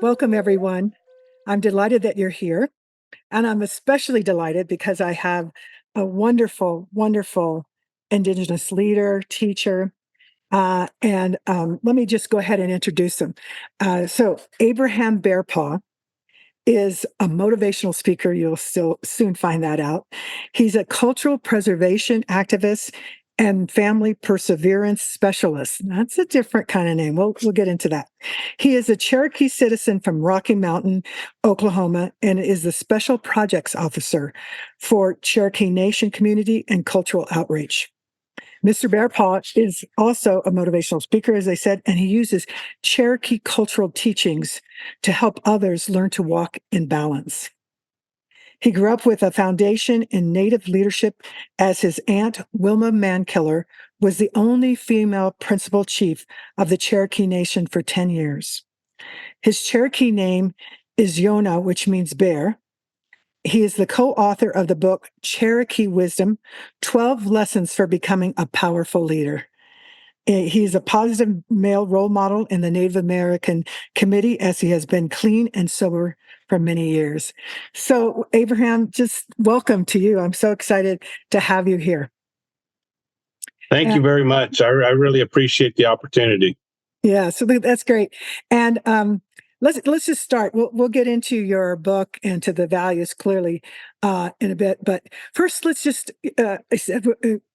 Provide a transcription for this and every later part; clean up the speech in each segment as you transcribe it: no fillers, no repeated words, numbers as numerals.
Welcome, everyone. I'm delighted that you're here. And I'm especially delighted because I have a wonderful, wonderful Indigenous leader, teacher. And let me just go ahead and introduce him. So, Abraham Bearpaw is a motivational speaker. You'll still soon find that out. He's a cultural preservation activist and family perseverance specialist. That's a different kind of name. We'll get into that. He is a Cherokee citizen from Rocky Mountain, Oklahoma, and is the special projects officer for Cherokee Nation community and cultural outreach. Mr. Bearpaw is also a motivational speaker, as I said, and he uses Cherokee cultural teachings to help others learn to walk in balance. He grew up with a foundation in Native leadership as his aunt, Willa Mankiller, was the only female principal chief of the Cherokee Nation for 10 years. His Cherokee name is Yona, which means bear. He is the co-author of the book Cherokee Wisdom, 12 Lessons for Becoming a Powerful Leader. He's a positive male role model in the Native American committee as he has been clean and sober for many years. So, Abraham, just welcome to you. I'm so excited to have you here. Thank you very much. I really appreciate the opportunity. Yeah, so that's great. And let's just start. We'll get into your book and to the values clearly in a bit. But first, let's just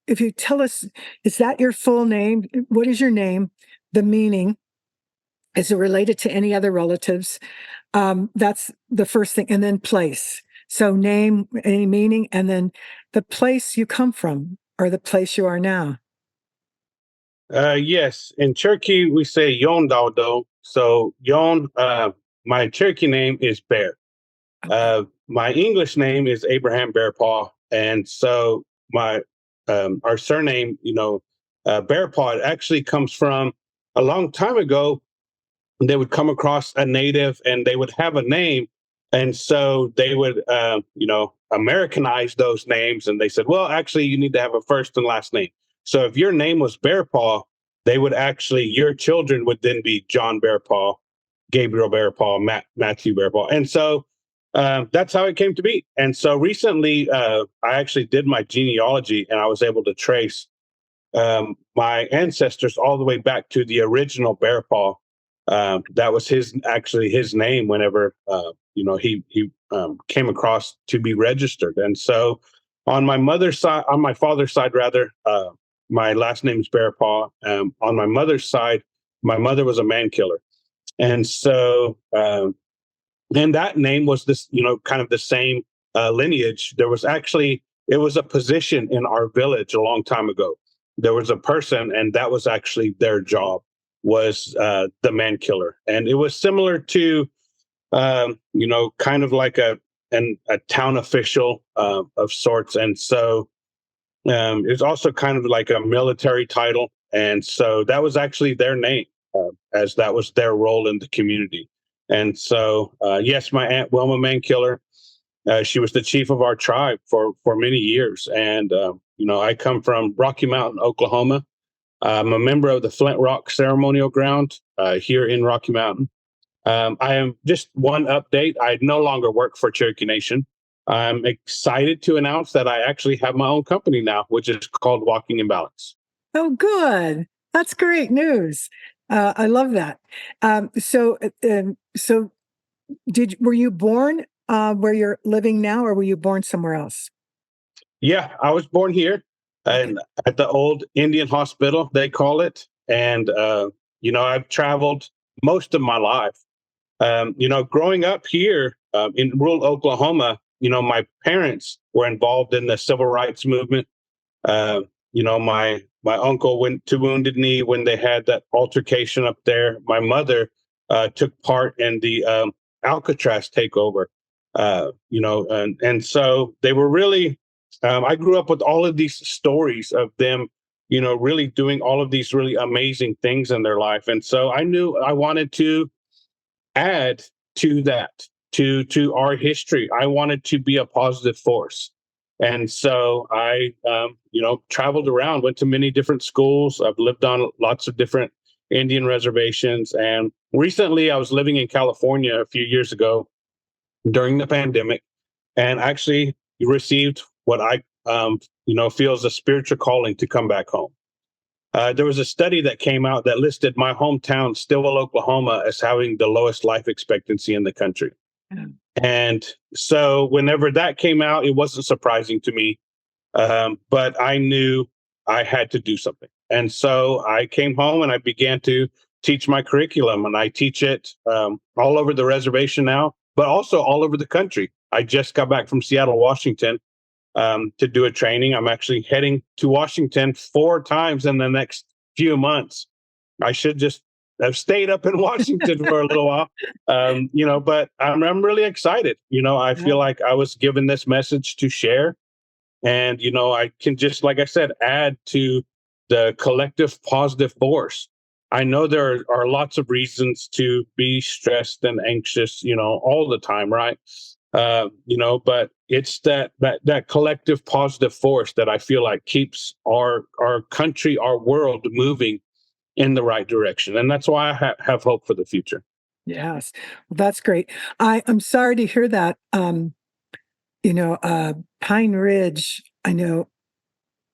if you tell us, is that your full name? What is your name? The meaning? Is it related to any other relatives? That's the first thing, and then place. So name, any meaning, and then the place you come from or the place you are now. Yes, in Cherokee we say Yon Daudo. So Yon, my Cherokee name is Bear. My English name is Abraham Bearpaw, and so my our surname, Bearpaw, it actually comes from a long time ago. They would come across a native, and they would have a name, and so they would, Americanize those names, and they said, well, actually, you need to have a first and last name. So if your name was Bearpaw, they would actually, your children would then be John Bearpaw, Gabriel Bearpaw, Matthew Bearpaw. And so that's how it came to be. And so recently, I actually did my genealogy, and I was able to trace my ancestors all the way back to the original Bearpaw. That was his name whenever, he came across to be registered. And so on my father's side, rather, my last name is Bearpaw. On my mother's side, my mother was a Mankiller. And so, and that name was this, kind of the same lineage. It was a position in our village a long time ago. There was a person, and that was actually their job, was the Mankiller. And it was similar to, kind of like a town official of sorts. And so it's also kind of like a military title. And so that was actually their name, as that was their role in the community. And so, yes, my aunt Willa Mankiller, she was the chief of our tribe for many years. And, I come from Rocky Mountain, Oklahoma. I'm a member of the Flint Rock Ceremonial Ground here in Rocky Mountain. I am just one update. I no longer work for Cherokee Nation. I'm excited to announce that I actually have my own company now, which is called Walking in Balance. Oh, good. That's great news. I love that. So were you born where you're living now, or were you born somewhere else? Yeah, I was born here, and at the old Indian hospital, they call it. And, I've traveled most of my life. Growing up here in rural Oklahoma, my parents were involved in the civil rights movement. My uncle went to Wounded Knee when they had that altercation up there. My mother took part in the Alcatraz takeover. And so they were really. I grew up with all of these stories of them, really doing all of these really amazing things in their life. And so I knew I wanted to add to that, to our history. I wanted to be a positive force. And so I, traveled around, went to many different schools. I've lived on lots of different Indian reservations. And recently, I was living in California a few years ago during the pandemic, and actually received what I feel is a spiritual calling to come back home. There was a study that came out that listed my hometown, Stillwell, Oklahoma, as having the lowest life expectancy in the country. Yeah. And so, whenever that came out, it wasn't surprising to me, but I knew I had to do something. And so, I came home and I began to teach my curriculum, and I teach it all over the reservation now, but also all over the country. I just got back from Seattle, Washington, to do a training. I'm actually heading to Washington 4 times in the next few months. I should just have stayed up in Washington for a little while, but I'm really excited. I Yeah. feel like I was given this message to share. And, I can just, like I said, add to the collective positive force. I know there are lots of reasons to be stressed and anxious, all the time, right? But it's that collective positive force that I feel like keeps our country, our world moving in the right direction, and that's why I have hope for the future. Yes. Well, that's great. I'm sorry to hear that. Pine Ridge, I know,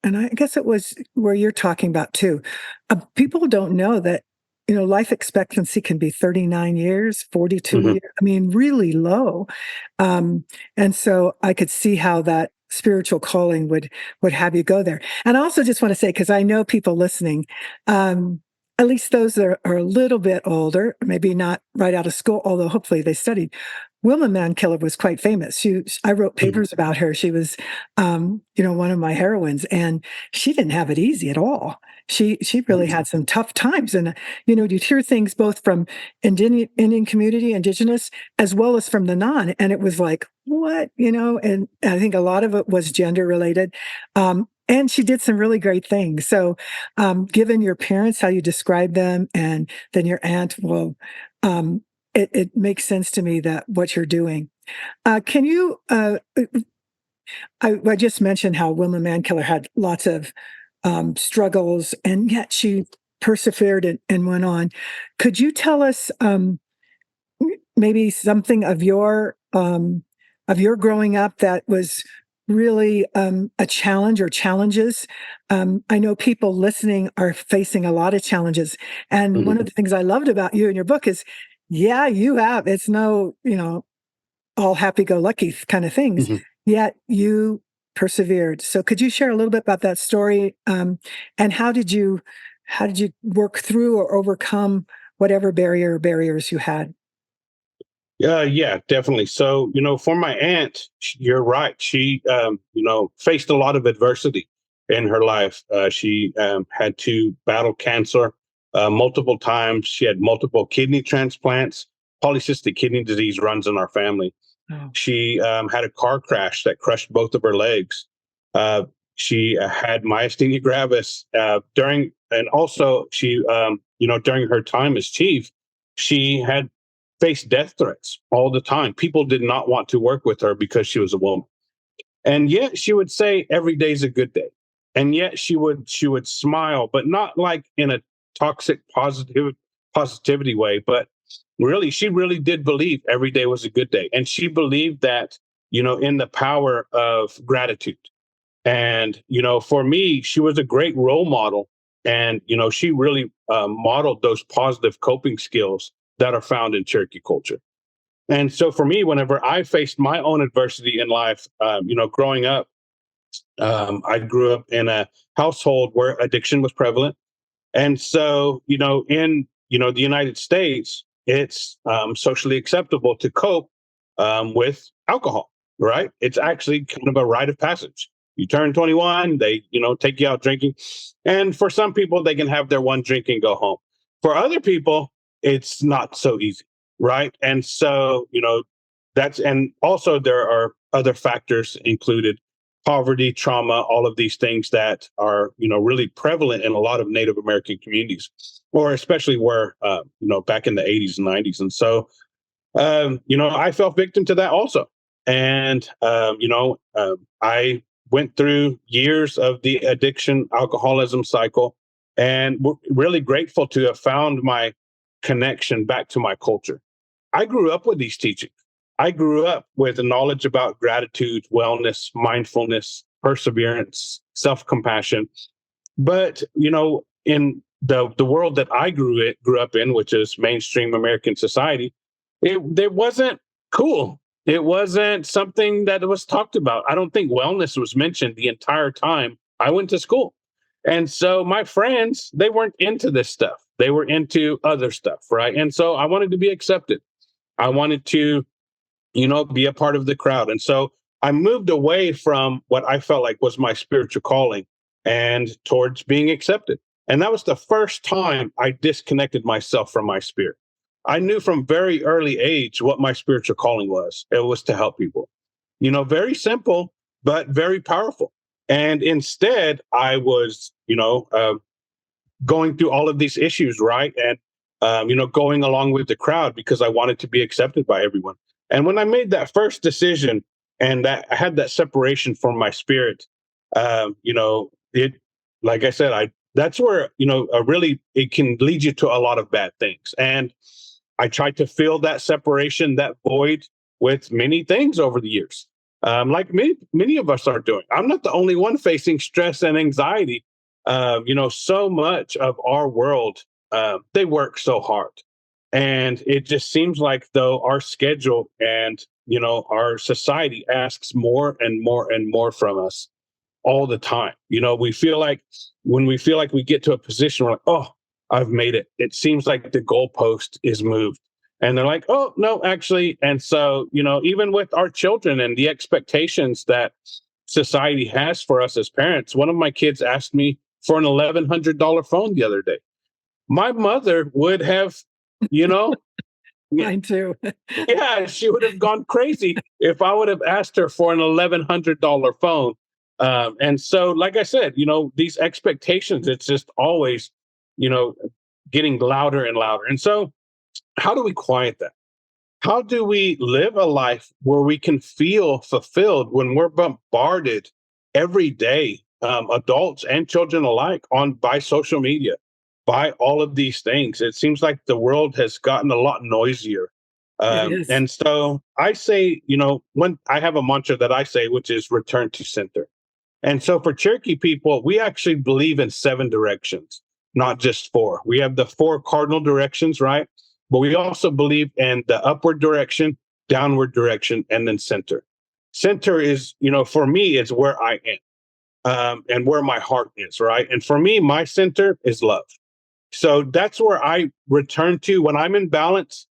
and I guess it was where you're talking about too. People don't know that, life expectancy can be 39 years, 42 Hmm. years. I mean, really low. And so I could see how that spiritual calling would have you go there. And I also just want to say, because I know people listening, um, at least those that are a little bit older, maybe not right out of school, although hopefully they studied. Willa Mankiller was quite famous. I wrote Hmm. papers about her. She was, one of my heroines, and she didn't have it easy at all. She really had some tough times, and you'd hear things both from Indian community, indigenous, as well as from the non, and it was like, what, And I think a lot of it was gender related. And she did some really great things. So, given your parents, how you describe them, and then your aunt, well, it makes sense to me that what you're doing. Can you? I just mentioned how Willa Mankiller had lots of struggles, and yet she persevered and went on. Could you tell us maybe something of your growing up that was really a challenge or challenges? I know people listening are facing a lot of challenges, and one Hmm. of the things I loved about you and your book is, yeah, you have. It's no, all happy-go-lucky kind of things, Hmm. yet you persevered. So could you share a little bit about that story, and how did you work through or overcome whatever barriers you had? Yeah, definitely. So, for my aunt, you're right. She, faced a lot of adversity in her life. She had to battle cancer multiple times. She had multiple kidney transplants. Polycystic kidney disease runs in our family. Oh, She had a car crash that crushed both of her legs. Uh, she had myasthenia gravis and also she, during her time as chief, she had faced death threats all the time. People did not want to work with her because she was a woman, and yet she would say every day's a good day, and yet she would smile, but not like in a toxic positivity way, but really she really did believe every day was a good day, and she believed that in the power of gratitude. And for me, she was a great role model, and she really modeled those positive coping skills that are found in Cherokee culture. And so for me, whenever I faced my own adversity in life, growing up, I grew up in a household where addiction was prevalent. And so, in the United States, it's socially acceptable to cope with alcohol, right? It's actually kind of a rite of passage. You turn 21, they take you out drinking, and for some people, they can have their one drink and go home. For other people, it's not so easy, right? And so, and also there are other factors included: poverty, trauma, all of these things that are, really prevalent in a lot of Native American communities, or especially where, back in the 80s and 90s. And so, I fell victim to that also. And, I went through years of the addiction alcoholism cycle. and really grateful to have found my connection back to my culture. I grew up with these teachings. I grew up with the knowledge about gratitude, wellness, mindfulness, perseverance, self-compassion. But in the world that I grew up in, which is mainstream American society, it wasn't cool. It wasn't something that was talked about. I don't think wellness was mentioned the entire time I went to school. And so my friends, they weren't into this stuff. They were into other stuff, right? And so I wanted to be accepted. I wanted to, be a part of the crowd. And so I moved away from what I felt like was my spiritual calling and towards being accepted. And that was the first time I disconnected myself from my spirit. I knew from very early age what my spiritual calling was. It was to help people. Very simple, but very powerful. And instead, I was, going through all of these issues, right? And, going along with the crowd because I wanted to be accepted by everyone. And when I made that first decision and that I had that separation from my spirit, it, like I said, that's where, really it can lead you to a lot of bad things. And I tried to fill that separation, that void with many things over the years. Like many of us are doing. I'm not the only one facing stress and anxiety. So much of our world, they work so hard. And it just seems like though our schedule and, our society asks more and more and more from us all the time. We feel like when we feel like we get to a position, we're like, oh, I've made it. It seems like the goalpost is moved. And they're like, oh, no, actually. And so, even with our children and the expectations that society has for us as parents, one of my kids asked me for an $1,100 phone the other day. My mother would have, you know, Mine too. yeah, she would have gone crazy if I would have asked her for an $1,100 phone. And so, like I said, these expectations, it's just always, you know, getting louder and louder. And so, how do we quiet that? How do we live a life where we can feel fulfilled when we're bombarded every day, adults and children alike, on by social media, by all of these things? It seems like the world has gotten a lot noisier. It is. And so I say, when I have a mantra that I say, which is return to center. And so for Cherokee people, we actually believe in 7 directions, not just 4. We have the 4 cardinal directions, right? But we also believe in the upward direction, downward direction, and then center. Center is, for me, is where I am, and where my heart is, right? And for me, my center is love. So that's where I return to when I'm in balance.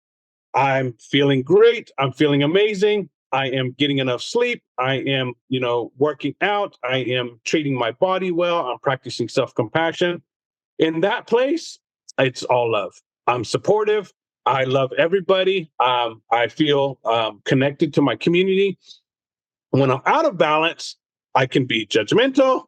I'm feeling great. I'm feeling amazing. I am getting enough sleep. I am, working out. I am treating my body well. I'm practicing self-compassion. In that place, it's all love. I'm supportive. I love everybody. I feel connected to my community. When I'm out of balance, I can be judgmental,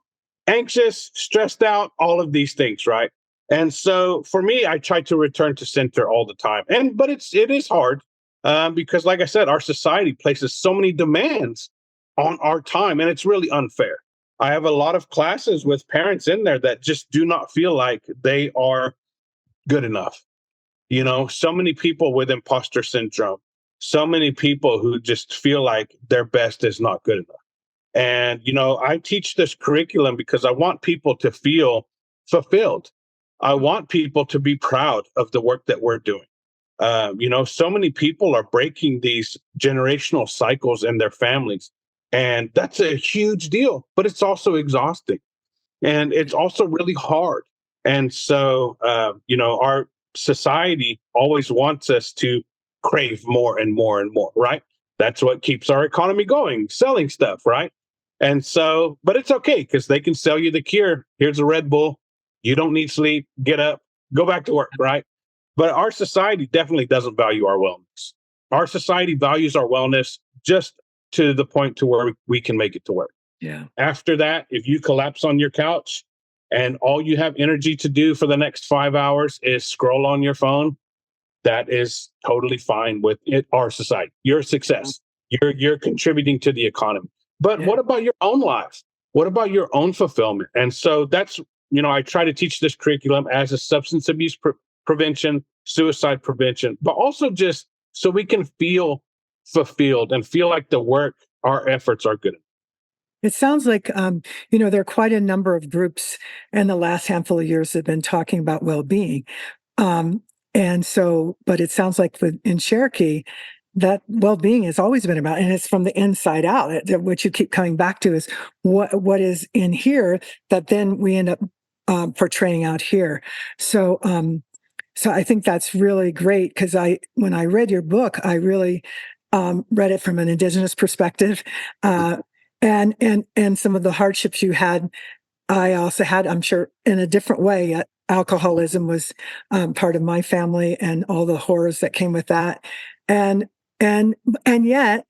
anxious, stressed out, all of these things, right? And so for me, I try to return to center all the time. But it is hard because, like I said, our society places so many demands on our time, and it's really unfair. I have a lot of classes with parents in there that just do not feel like they are good enough. So many people with imposter syndrome, so many people who just feel like their best is not good enough. And, I teach this curriculum because I want people to feel fulfilled. I want people to be proud of the work that we're doing. So many people are breaking these generational cycles in their families. And that's a huge deal, but it's also exhausting. And it's also really hard. And so, our society always wants us to crave more and more and more, right? That's what keeps our economy going, selling stuff, right? And so, but it's okay because they can sell you the cure. Here's a Red Bull. You don't need sleep. Get up, go back to work, right? But our society definitely doesn't value our wellness. Our society values our wellness just to the point to where we can make it to work. Yeah. After that, if you collapse on your couch and all you have energy to do for the next 5 hours is scroll on your phone, that is totally fine with it, our society. You're a success. You're contributing to the economy. But what about your own life? What about your own fulfillment? And so that's I try to teach this curriculum as a substance abuse prevention, suicide prevention, but also just so we can feel fulfilled and feel like the work, our efforts are good. It sounds like, there are quite a number of groups in the last handful of years that have been talking about well-being. Um, but it sounds like in Cherokee, that well-being has always been about, and it's from the inside out. What you keep coming back to is what is in here that then we end up portraying out here. So, so I think that's really great because when I read your book, I really read it from an Indigenous perspective, and some of the hardships you had. I also had, I'm sure, in a different way. Alcoholism was part of my family, and all the horrors that came with that, and and and yet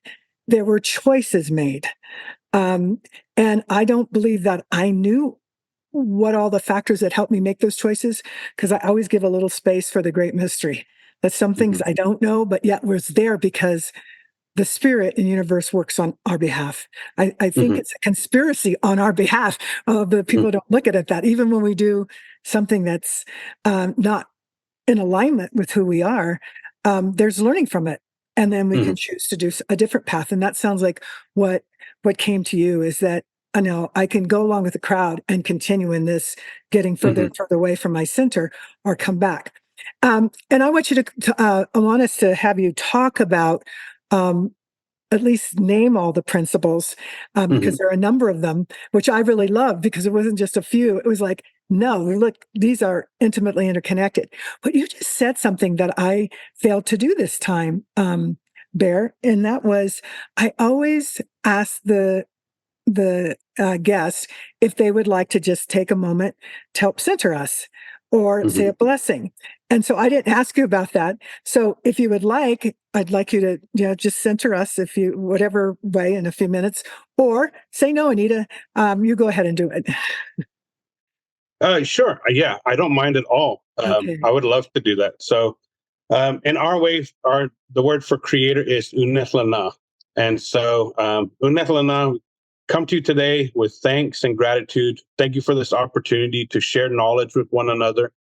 there were choices made, um, and I don't believe that I knew what all the factors that helped me make those choices, because I always give a little space for the great mystery. That some things Mhm, I don't know, but yet was there because the spirit and universe works on our behalf. I think mhm, it's a conspiracy on our behalf. But mhm, people don't look at it that even when we do something that's not in alignment with who we are, there's learning from it, and then we can mhm, choose to do a different path. And that sounds like what came to you is that I know I can go along with the crowd and continue in this, getting further mhm, and further away from my center, or come back. And I want you I want us to have you talk about. Um, at least name all the principles, because mhm, there are a number of them, which I really love because it wasn't just a few. It was like, no, look, these are intimately interconnected. But you just said something that I failed to do this time, Bear, and that was I always ask the guests if they would like to just take a moment to help center us or say mhm. a blessing. And so I didn't ask you about that. So if you would like, I'd like you to, just center us if you, whatever way in a few minutes, or say no, Anita, you go ahead and do it. Sure. Yeah, I don't mind at all. Okay. I would love to do that. So, in our way, the word for creator is Unetlana. And so, Unetlana, come to you today with thanks and gratitude. Thank you for this opportunity to share knowledge with one another.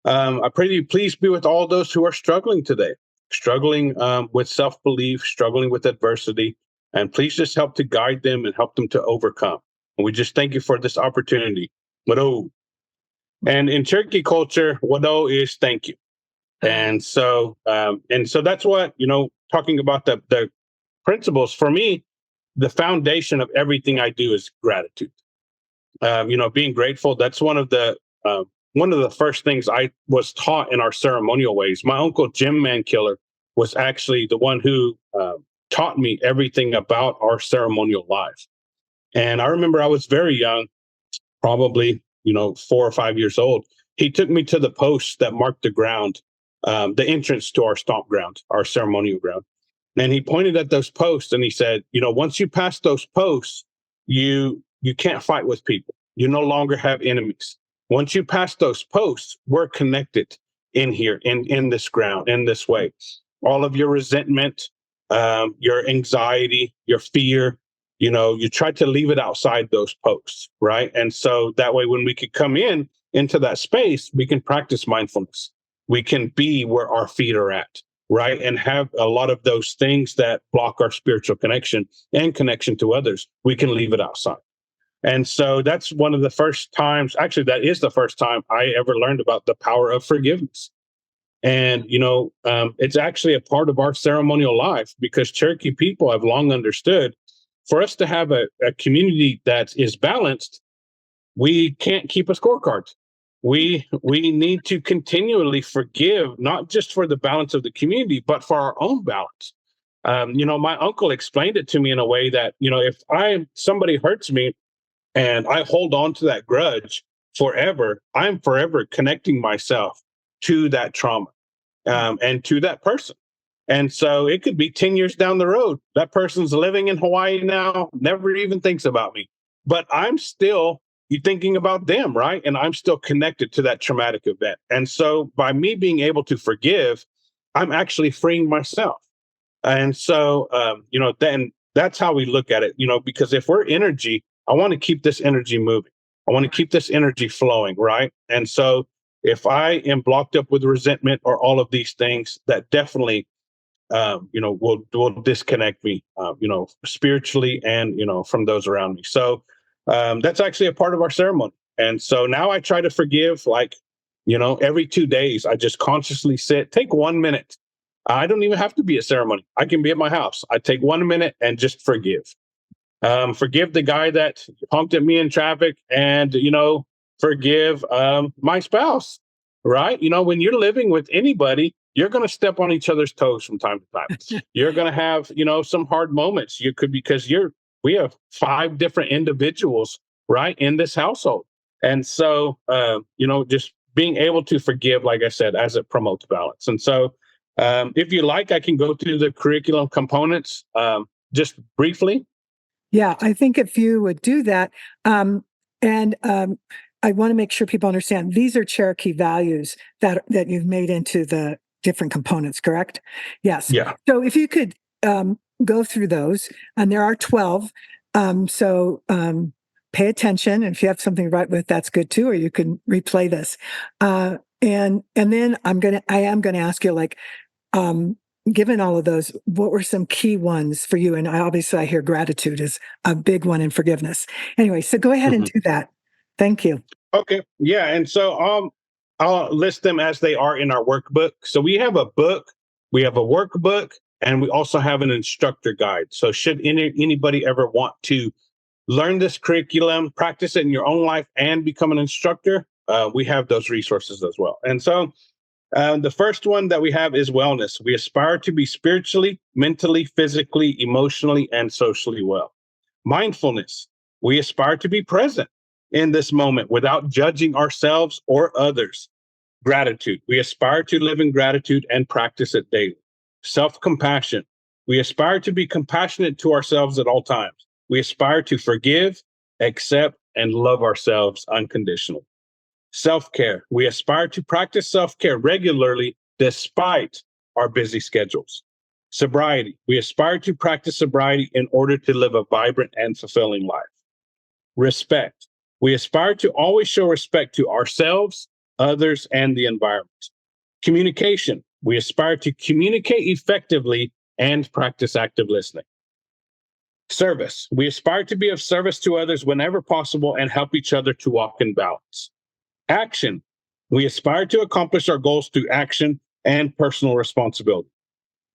I pray that you please be with all those who are struggling today, struggling with self belief, struggling with adversity, and please just help to guide them and help them to overcome. And we just thank you for this opportunity. Wado. And in Cherokee culture, Wado is thank you. Uh, And so that's what, talking about the principles for me, the foundation of everything I do is gratitude. Being grateful. That's one of the first things I was taught in our ceremonial ways. My uncle Jim Mankiller was actually the one who taught me everything about our ceremonial life. And I remember I was very young, probably 4 or 5 years old. He took me to the posts that marked the ground, the entrance to our stomp ground, our ceremonial ground. And he pointed at those posts and he said, once you pass those posts, you can't fight with people. You no longer have enemies. Once you pass those posts, we're connected in here, in this ground, in this way. All of your resentment, your anxiety, your fear, you try to leave it outside those posts, right? And so that way, when we could come into that space, we can practice mindfulness. We can be where our feet are at, right? And have a lot of those things that block our spiritual connection and connection to others. We can leave it outside. And so that's one of the first times, actually, that is the first time I ever learned about the power of forgiveness. And, it's actually a part of our ceremonial life because Cherokee people have long understood for us to have a community that is balanced, we can't keep a scorecard. We need to continually forgive, not just for the balance of the community, but for our own balance. My uncle explained it to me in a way that, if somebody hurts me and I hold on to that grudge forever, I'm forever connecting myself to that trauma and to that person. And so it could be 10 years down the road. That person's living in Hawaii now, never even thinks about me. But I'm still thinking about them, right? And I'm still connected to that traumatic event. And so by me being able to forgive, I'm actually freeing myself. And so, then that's how we look at it, because if we're energy, I want to keep this energy moving. I want to keep this energy flowing, right? And so if I am blocked up with resentment or all of these things, that definitely will disconnect me, spiritually and from those around me. So that's actually a part of our ceremony. And so now I try to forgive, like, every 2 days. I just consciously take 1 minute. I don't even have to be a ceremony. I can be at my house. I take 1 minute and just forgive. Forgive the guy that honked at me in traffic, and forgive my spouse. Right? When you're living with anybody, you're going to step on each other's toes from time to time. You're going to have some hard moments. You could, because we have 5 different individuals, right, in this household, and so just being able to forgive, like I said, as it promotes balance. And so, if you like, I can go through the curriculum components just briefly. Yeah, I think if you would do that, and I want to make sure people understand these are Cherokee values that you've made into the different components, correct? Yes. Yeah. So if you could go through those, and there are 12. So pay attention. And if you have something to write with, that's good too, or you can replay this. And then I am gonna ask you, like, given all of those, what were some key ones for you? And obviously, I hear gratitude is a big one in forgiveness. Anyway, so go ahead and Mhm. do that. Thank you. Okay. Yeah. And so I'll list them as they are in our workbook. So we have a book, we have a workbook, and we also have an instructor guide. So should anybody ever want to learn this curriculum, practice it in your own life, and become an instructor, we have those resources as well. And so the first one that we have is wellness. We aspire to be spiritually, mentally, physically, emotionally, and socially well. Mindfulness. We aspire to be present in this moment without judging ourselves or others. Gratitude. We aspire to live in gratitude and practice it daily. Self compassion. We aspire to be compassionate to ourselves at all times. We aspire to forgive, accept, and love ourselves unconditionally. Self care. We aspire to practice self care regularly despite our busy schedules. Sobriety. We aspire to practice sobriety in order to live a vibrant and fulfilling life. Respect. We aspire to always show respect to ourselves, others, and the environment. Communication. We aspire to communicate effectively and practice active listening. Service. We aspire to be of service to others whenever possible and help each other to walk in balance. Action. We aspire to accomplish our goals through action and personal responsibility.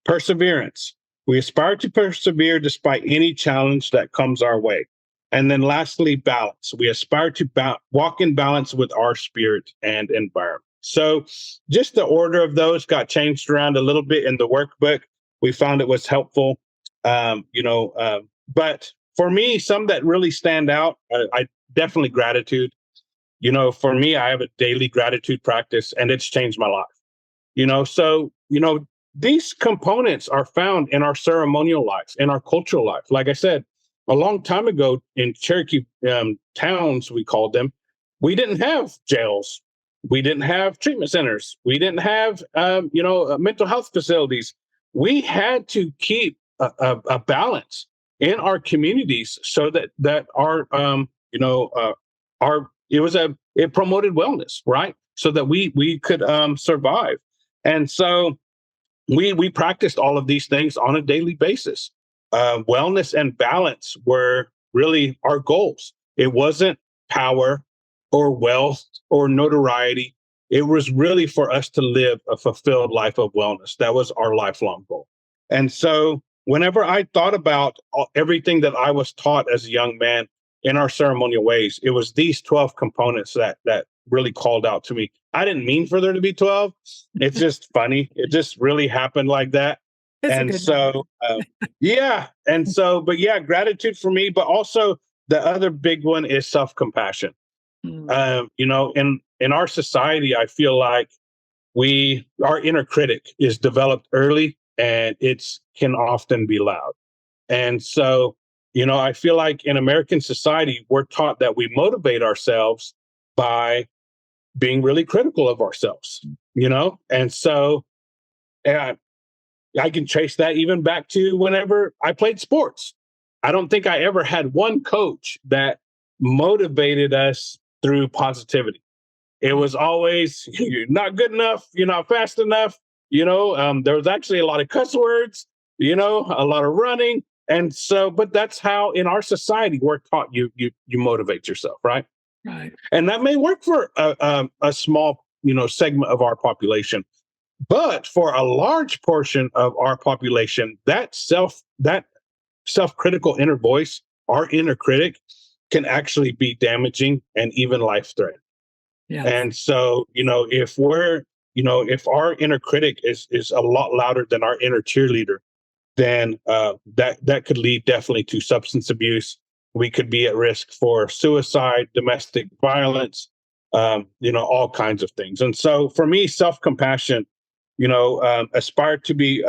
Perseverance. We aspire to persevere despite any challenge that comes our way. And then lastly, balance. We aspire to walk in balance with our spirit and environment. So just the order of those got changed around a little bit in the workbook. We found it was helpful. But for me, some that really stand out, I definitely gratitude. For me, I have a daily gratitude practice, and it's changed my life. So these components are found in our ceremonial life, in our cultural life. Like I said, a long time ago in Cherokee towns, we called them, we didn't have jails, we didn't have treatment centers, we didn't have mental health facilities. We had to keep a balance in our communities so that our it promoted wellness, right? So that we could survive. And so we practiced all of these things on a daily basis. Wellness and balance were really our goals. It wasn't power or wealth or notoriety. It was really for us to live a fulfilled life of wellness. That was our lifelong goal. And so whenever I thought about everything that I was taught as a young man in our ceremonial ways, it was these 12 components that really called out to me. I didn't mean for there to be 12. It's just funny. It just really happened like that. It's a And good number. so, yeah. And so, but yeah, gratitude for me, but also the other big one is self-compassion. In our society, I feel like our inner critic is developed early, and it's can often be loud. And so, I feel like in American society, we're taught that we motivate ourselves by being really critical of ourselves, And so I can trace that even back to whenever I played sports. I don't think I ever had one coach that motivated us through positivity. It was always, you're not good enough, you're not fast enough. There was actually a lot of cuss words, a lot of running. And so, but that's how in our society we're taught you motivate yourself, right? Right. And that may work for a small, segment of our population. But for a large portion of our population, that self-critical inner voice, our inner critic, can actually be damaging and even life-threatening. Yeah. And so, if our inner critic is a lot louder than our inner cheerleader, then that could lead definitely to substance abuse. We could be at risk for suicide, domestic violence, all kinds of things. And so, for me, self-compassion, aspire to be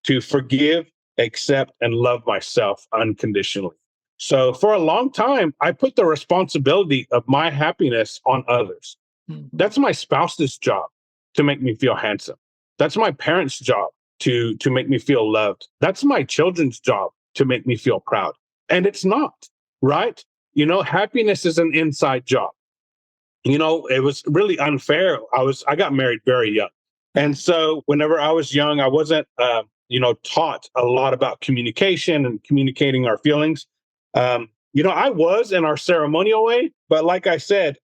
to forgive, accept, and love myself unconditionally. So for a long time, I put the responsibility of my happiness on others. Mhm. That's my spouse's job to make me feel handsome. That's my parents' job to make me feel loved. That's my children's job to make me feel proud. And it's not, right? Happiness is an inside job. It was really unfair. I got married very young. And so whenever I was young, I wasn't, taught a lot about communication and communicating our feelings. I was in our ceremonial way, but like I said,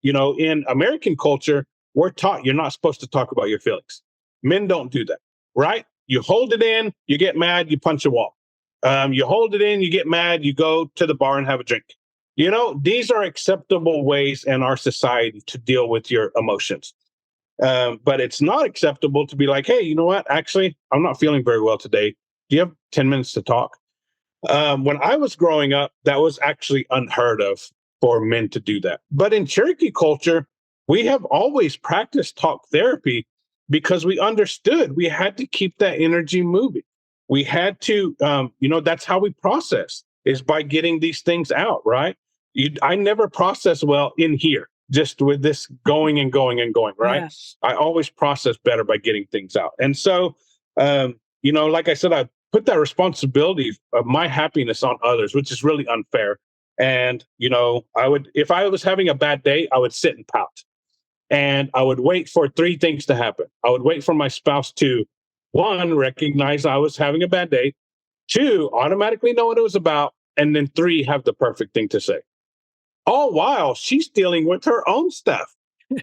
in American culture, we're taught you're not supposed to talk about your feelings. Men don't do that, right? You hold it in, you get mad, you punch a wall. You hold it in, you get mad, you go to the bar and have a drink. These are acceptable ways in our society to deal with your emotions. But it's not acceptable to be like, hey, you know what? Actually, I'm not feeling very well today. Do you have 10 minutes to talk? When I was growing up, that was actually unheard of for men to do that. But in Cherokee culture, we have always practiced talk therapy because we understood we had to keep that energy moving. We had to, that's how we process, is by getting these things out, right? I never process well in here, just with this going and going and going, right? Yeah. I always process better by getting things out. And so, like I said, I put that responsibility of my happiness on others, which is really unfair. And, if I was having a bad day, I would sit and pout. And I would wait for three things to happen. I would wait for my spouse to, one, recognize I was having a bad day, two, automatically know what it was about, and then three, have the perfect thing to say. All while she's dealing with her own stuff.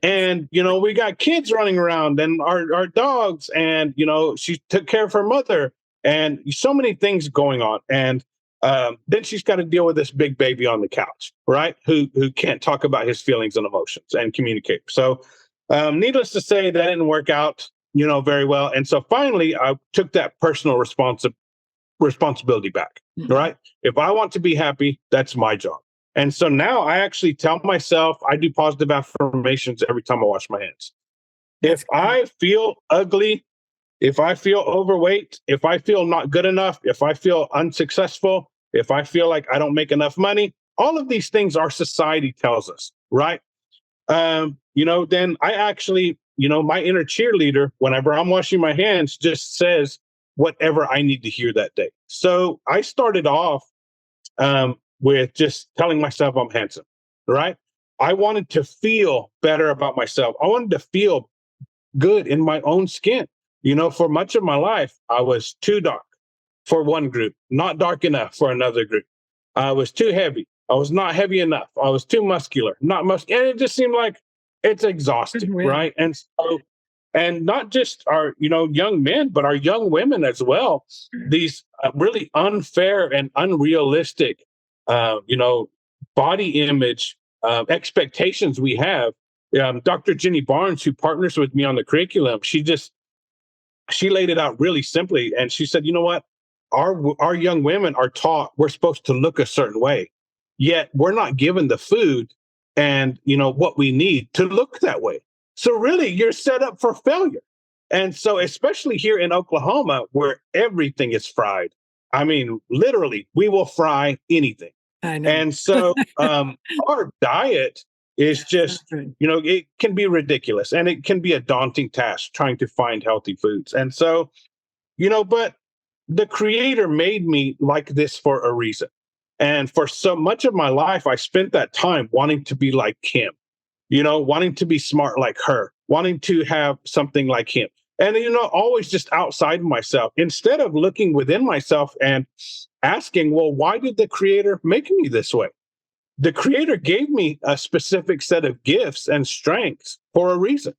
And, we got kids running around and our dogs, and, she took care of her mother and so many things going on. And then she's got to deal with this big baby on the couch, right? Who can't talk about his feelings and emotions and communicate. So needless to say, that didn't work out, very well. And so finally, I took that personal responsibility back, right? If I want to be happy, that's my job. And so now I actually tell myself, I do positive affirmations every time I wash my hands. If I feel ugly, if I feel overweight, if I feel not good enough, if I feel unsuccessful, if I feel like I don't make enough money, all of these things our society tells us, right? Then I actually, my inner cheerleader, whenever I'm washing my hands, just says whatever I need to hear that day. So I started off with just telling myself I'm handsome, right? I wanted to feel better about myself. I wanted to feel good in my own skin. For much of my life, I was too dark for one group, not dark enough for another group. I was too heavy. I was not heavy enough. I was too muscular, not muscular. And it just seemed like it's exhausting, right? And so, and not just our, young men, but our young women as well. These really unfair and unrealistic, body image expectations we have. Dr. Jenny Barnes, who partners with me on the curriculum, she laid it out really simply. And she said, you know what? Our young women are taught we're supposed to look a certain way, yet we're not given the food and, what we need to look that way. So really, you're set up for failure. And so, especially here in Oklahoma, where everything is fried. I mean, literally, we will fry anything. I know. And so our diet is just, it can be ridiculous, and it can be a daunting task trying to find healthy foods. And so, but the creator made me like this for a reason. And for so much of my life, I spent that time wanting to be like him, wanting to be smart like her, wanting to have something like him. And, always just outside myself instead of looking within myself and asking, well, why did the creator make me this way? The creator gave me a specific set of gifts and strengths for a reason.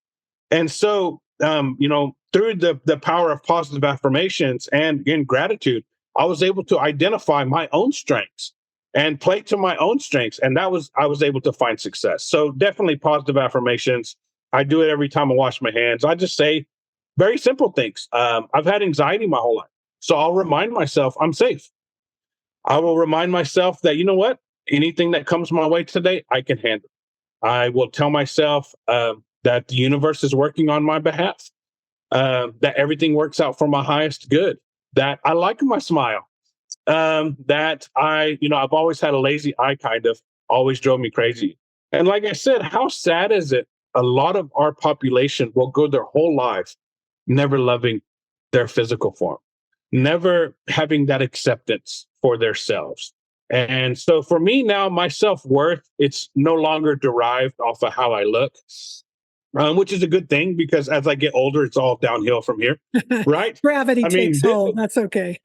And so, through the power of positive affirmations and in gratitude, I was able to identify my own strengths and play to my own strengths. And I was able to find success. So definitely positive affirmations. I do it every time I wash my hands. I just say very simple things. I've had anxiety my whole life. So I'll remind myself I'm safe. I will remind myself that, you know what? Anything that comes my way today, I can handle. I will tell myself that the universe is working on my behalf, that everything works out for my highest good, that I like my smile, that I've always had a lazy eye, kind of always drove me crazy. And like I said, how sad is it? A lot of our population will go their whole life never loving their physical form, never having that acceptance for themselves. And so for me now, my self-worth, it's no longer derived off of how I look, which is a good thing because as I get older, it's all downhill from here, right? Gravity I mean, takes hold. That's okay.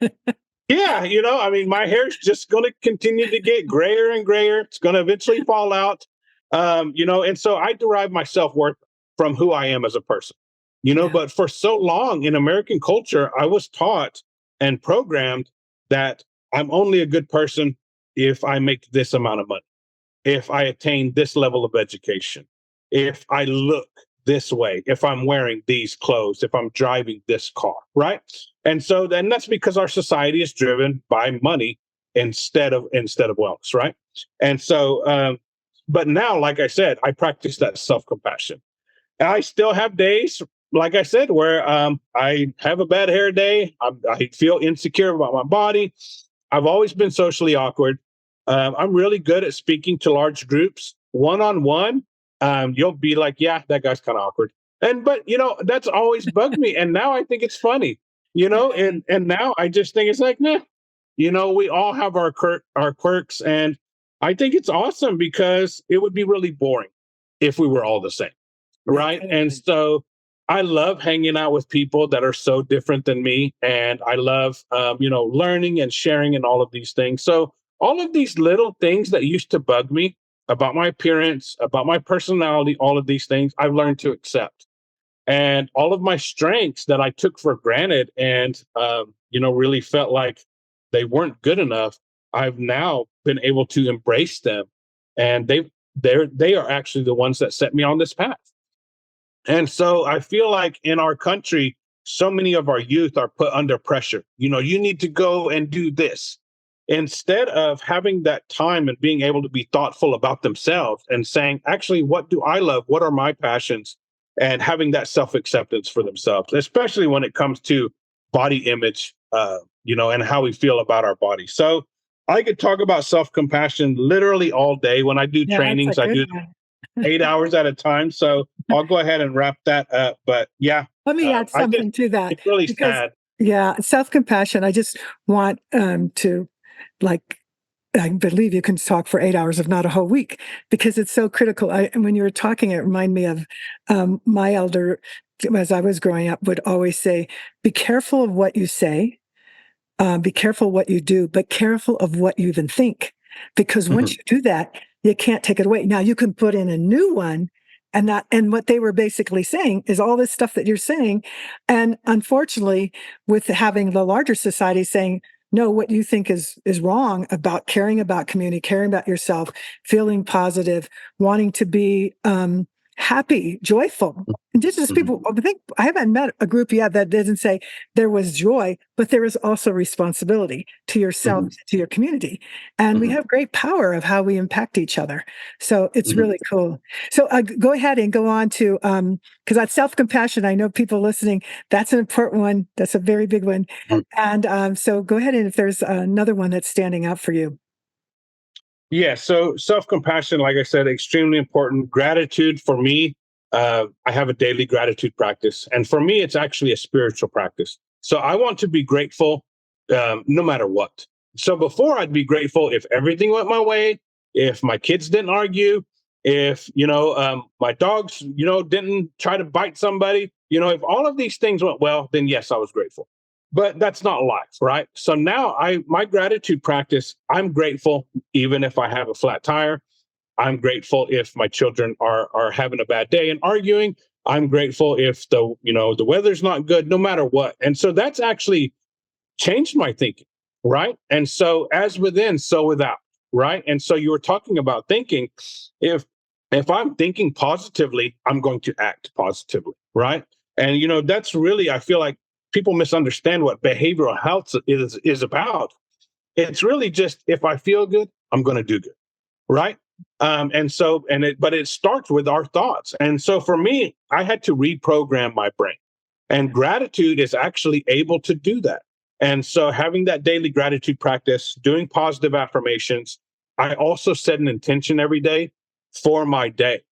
yeah, my hair's just going to continue to get grayer and grayer. It's going to eventually fall out, and so I derive my self-worth from who I am as a person, Yeah. but for so long in American culture, I was taught and programmed that I'm only a good person if I make this amount of money, if I attain this level of education, if I look this way, if I'm wearing these clothes, if I'm driving this car, right? And so then that's because our society is driven by money instead of wellness, right? And so, but now, like I said, I practice that self-compassion. And I still have days, like I said, where I have a bad hair day. I feel insecure about my body. I've always been socially awkward. I'm really good at speaking to large groups one-on-one. You'll be like, yeah, that guy's kind of awkward. But that's always bugged me. And now I think it's funny, and now I just think it's like, nah, we all have our quirks. And I think it's awesome because it would be really boring if we were all the same. Right. And so I love hanging out with people that are so different than me. And I love, learning and sharing and all of these things. So all of these little things that used to bug me about my appearance, about my personality, all of these things I've learned to accept. And all of my strengths that I took for granted and, really felt like they weren't good enough, I've now been able to embrace them. And they are actually the ones that set me on this path. And so I feel like in our country, so many of our youth are put under pressure. You need to go and do this instead of having that time and being able to be thoughtful about themselves and saying, actually, what do I love? What are my passions? And having that self-acceptance for themselves, especially when it comes to body image, and how we feel about our body. So I could talk about self-compassion literally all day. When I do trainings, I do 8 hours at a time. So I'll go ahead and wrap that up. But yeah, Let me add something to that. it's really because, sad. Yeah, self-compassion. I just want to, like, I believe you can talk for 8 hours, if not a whole week, because it's so critical. And when you were talking, it reminded me of my elder, as I was growing up, would always say, be careful of what you say, be careful what you do, but careful of what you even think. Because once you do that, you can't take it away. Now you can put in a new one, and what they were basically saying is all this stuff that you're saying. And unfortunately, with having the larger society saying, no, what you think is wrong about caring about community, caring about yourself, feeling positive, wanting to be happy, joyful. Indigenous people, I think I haven't met a group yet that doesn't say there was joy, but there is also responsibility to yourself, to your community. And we have great power of how we impact each other. So it's really cool. So go ahead and go on to, because that self-compassion, I know people listening, that's an important one. That's a very big one. And so go ahead, and if there's another one that's standing out for you. Yeah. So self-compassion, like I said, extremely important. Gratitude for me, I have a daily gratitude practice. And for me, it's actually a spiritual practice. So I want to be grateful no matter what. So before, I'd be grateful if everything went my way, if my kids didn't argue, if my dogs didn't try to bite somebody, if all of these things went well, then yes, I was grateful. But that's not life, right? So now my gratitude practice, I'm grateful even if I have a flat tire. I'm grateful if my children are having a bad day and arguing. I'm grateful if the weather's not good, no matter what. And so that's actually changed my thinking, right? And so as within, so without, right? And so you were talking about thinking. If I'm thinking positively, I'm going to act positively, right? And that's really, I feel like people misunderstand what behavioral health is about. It's really just, if I feel good, I'm going to do good, right? But it starts with our thoughts. And so for me, I had to reprogram my brain, and gratitude is actually able to do that. And so having that daily gratitude practice, doing positive affirmations, I also set an intention every day for my day.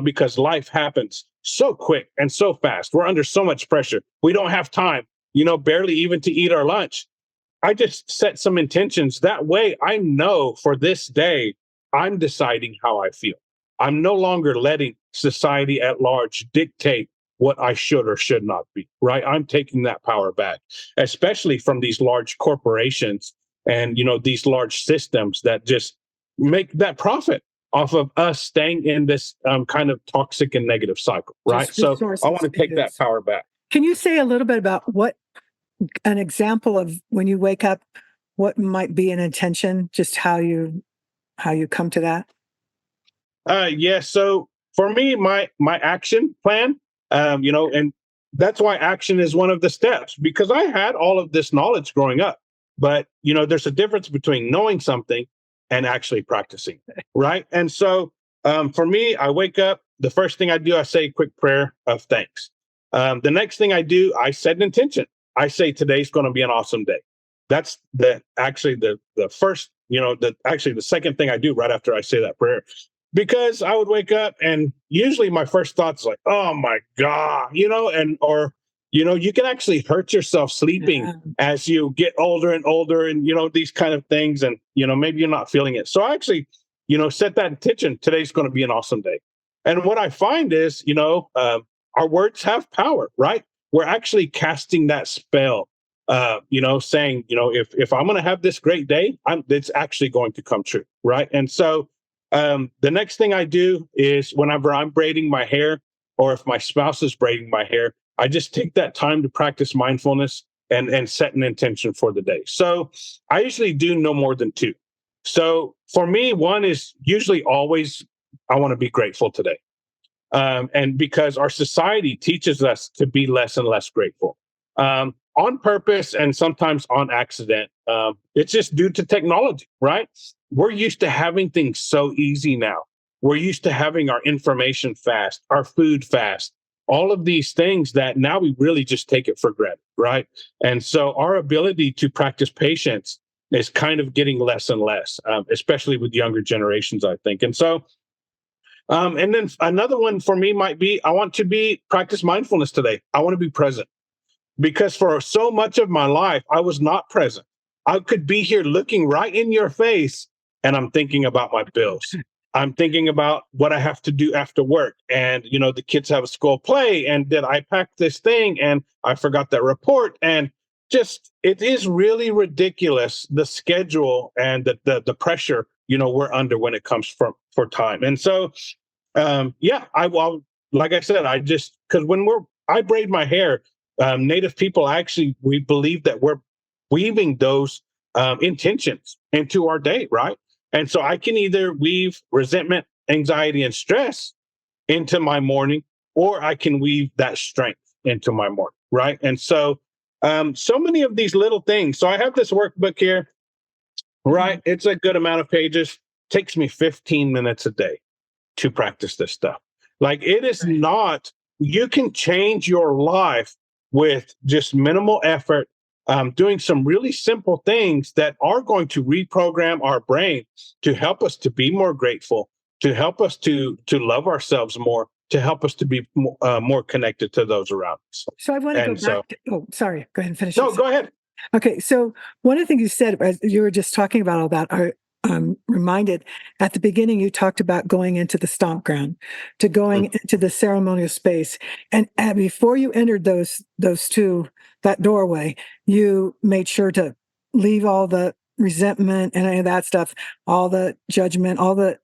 Because life happens so quick and so fast. We're under so much pressure. We don't have time, barely even to eat our lunch. I just set some intentions. That way I know for this day, I'm deciding how I feel. I'm no longer letting society at large dictate what I should or should not be, right? I'm taking that power back, especially from these large corporations and, these large systems that just make that profit off of us staying in this kind of toxic and negative cycle, right? Just So I want to take that resources. power back. Can you say a little bit about what an example of when you wake up, what might be an intention, just how you come to that? Yeah. So for me, my action plan, and that's why action is one of the steps, because I had all of this knowledge growing up, but there's a difference between knowing something and actually practicing, right? And so for me, I wake up. The first thing I do, I say a quick prayer of thanks. The next thing I do, I set an intention. I say today's going to be an awesome day. That's the first, the second thing I do right after I say that prayer, because I would wake up and usually my first thoughts like, oh my God, you can actually hurt yourself sleeping Yeah. as you get older and older, and these kind of things, and maybe you're not feeling it. So I actually, set that intention. Today's going to be an awesome day. And what I find is, our words have power, right? We're actually casting that spell, saying, if I'm going to have this great day, it's actually going to come true, right? And so the next thing I do is whenever I'm braiding my hair, or if my spouse is braiding my hair, I just take that time to practice mindfulness and set an intention for the day. So I usually do no more than two. So for me, one is usually always, I want to be grateful today. And because our society teaches us to be less and less grateful, on purpose and sometimes on accident. It's just due to technology, right? We're used to having things so easy now. We're used to having our information fast, our food fast, all of these things that now we really just take it for granted, right? And so our ability to practice patience is kind of getting less and less, especially with younger generations, I think. And so and then another one for me might be, I want to practice mindfulness today. I want to be present, because for so much of my life, I was not present. I could be here looking right in your face, and I'm thinking about my bills. I'm thinking about what I have to do after work. And, the kids have a school play, and did I pack this thing? And I forgot that report. And just, it is really ridiculous, the schedule and the pressure, we're under when it comes for time. And so, like I said, because I braid my hair, Native people we believe that we're weaving those intentions into our day, right? And so I can either weave resentment, anxiety, and stress into my morning, or I can weave that strength into my morning, right? And so, so many of these little things. So I have this workbook here, right? It's a good amount of pages. Takes me 15 minutes a day to practice this stuff. Like, it is not, you can change your life with just minimal effort, doing some really simple things that are going to reprogram our brain to help us to be more grateful, to help us to love ourselves more, to help us to be more connected to those around us. So I want to go And so, back to, oh, sorry, go ahead and finish. no, go ahead. Okay, so one of the things you said as you were just talking about all that, I'm reminded at the beginning you talked about going into the stomp ground, to going into the ceremonial space, and before you entered those two that doorway, you made sure to leave all the resentment and any of that stuff, all the judgment, all the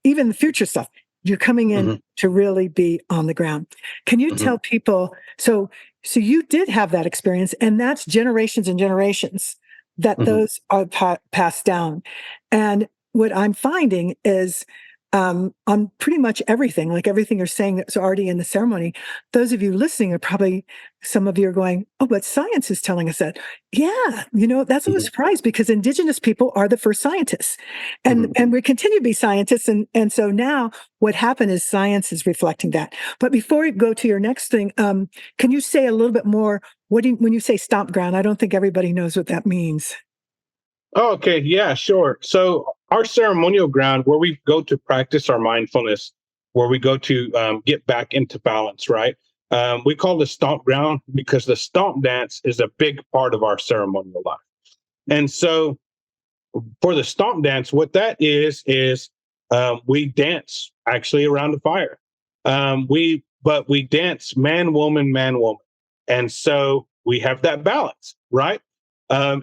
even the future stuff. You're coming in Mm-hmm. to really be on the ground. Can you Mm-hmm. tell people so you did have that experience, and that's generations and generations that Mm-hmm. those are passed down. And what I'm finding is on pretty much everything, like everything you're saying that's already in the ceremony, those of you listening are probably, some of you are going, oh, but science is telling us that. Yeah, that's a surprise because indigenous people are the first scientists. And Mm-hmm. and we continue to be scientists. And so now what happened is science is reflecting that. But before we go to your next thing, can you say a little bit more? When you say stomp ground, I don't think everybody knows what that means. Oh, okay. Yeah, sure. So our ceremonial ground where we go to practice our mindfulness, where we go to get back into balance, right? We call the stomp ground because the stomp dance is a big part of our ceremonial life. And so for the stomp dance, what that is we dance actually around the fire. We dance man, woman, and so we have that balance, right?